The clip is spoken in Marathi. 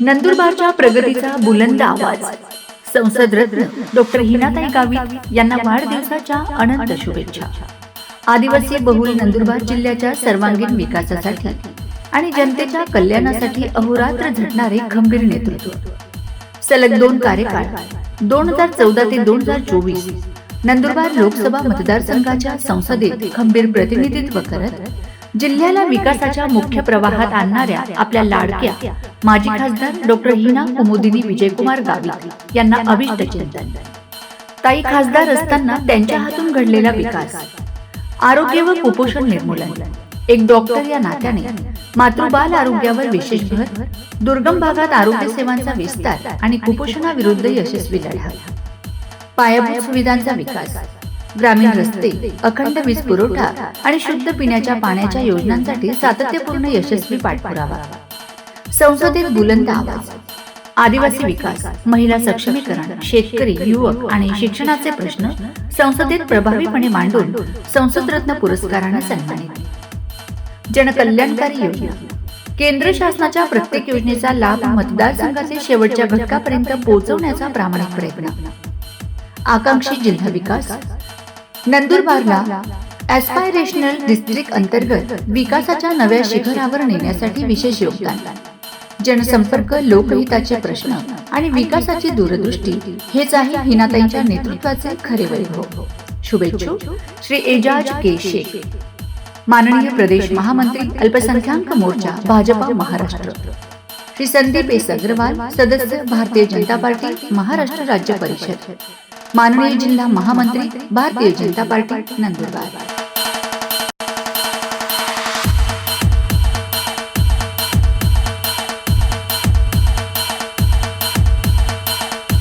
नंदुरबारच्या प्रगतीचा बुलंद आवाज. संसद रत्न डॉक्टर हिनाताई गावित यांना वाढदिवसाच्या अनंत शुभेच्छा. आदिवासी बहुल नंदुरबार जिल्ह्याच्या सर्वांगीण विकासासाठी आणि जनतेच्या कल्याणासाठी अहोरात्र झटणारे खंबीर नेतृत्व. सलग 2 कार्यकाळ 2014 ते 2024 नंदुरबार लोकसभा मतदारसंघाच्या संसदेत खंबीर प्रतिनिधित्व करत जिल्ह्याला विकासाच्या मुख्य प्रवाहात आणणाऱ्या आपल्या लाडक्या माजी खासदार डॉक्टर हिना कुमुदिनी विजयकुमार गावित यांना अभिष्ट चिंतन. ताई खासदार असताना त्यांच्या हातून घडलेला विकास, आरोग्य व कुपोषण निर्मूलन, एक डॉक्टर या नात्याने मातृबाल आरोग्यावर विशेष भर, दुर्गम भागात आरोग्य सेवांचा विस्तार आणि कुपोषणाविरुद्ध यशस्वी लढा, पायाभूत सुविधांचा विकास, ग्रामीण रस्ते, अखंड वीज पुरवठा आणि शुद्ध पिण्याच्या पाण्याच्या योजनांसाठी सातत्यपूर्ण यशस्वी पाठपुरावा. संसदेत बुलंद आवाज. आदिवासी विकास, महिला सक्षमीकरण, शेतकरी, युवक आणि शिक्षणाचे प्रश्न संसदेत प्रभावीपणे मांडून संसद रत्न पुरस्काराने सन्मानित. जनकल्याणकारी योजना. केंद्र शासनाच्या प्रत्येक योजनेचा लाभ मतदारसंघाचे शेवटच्या घटकापर्यंत पोहोचवण्याचा प्रामाणिक प्रयत्न. आकांक्षी जिल्हा विकास. नंदुरबारला ॲस्पायरेशनल डिस्ट्रिक्ट अंतर्गत विकासाच्या नव्या शिखरावर नेण्यासाठी विशेष योगदान. जनसंपर्क, लोकहिताचे प्रश्न आणि विकासाची दूरदृष्टी हेच आहे हिनाताईंच्या नेतृत्वाचे खरे वैभव. शुभेच्छुक श्री एजाज के शेख, माननीय प्रदेश महामंत्री अल्पसंख्याक मोर्चा भाजपा महाराष्ट्र. श्री संदीप एस अग्रवाल, सदस्य भारतीय जनता पार्टी महाराष्ट्र राज्य परिषद, माननीय जिल्हा महामंत्री भारतीय जनता पार्टी नंदुरबार.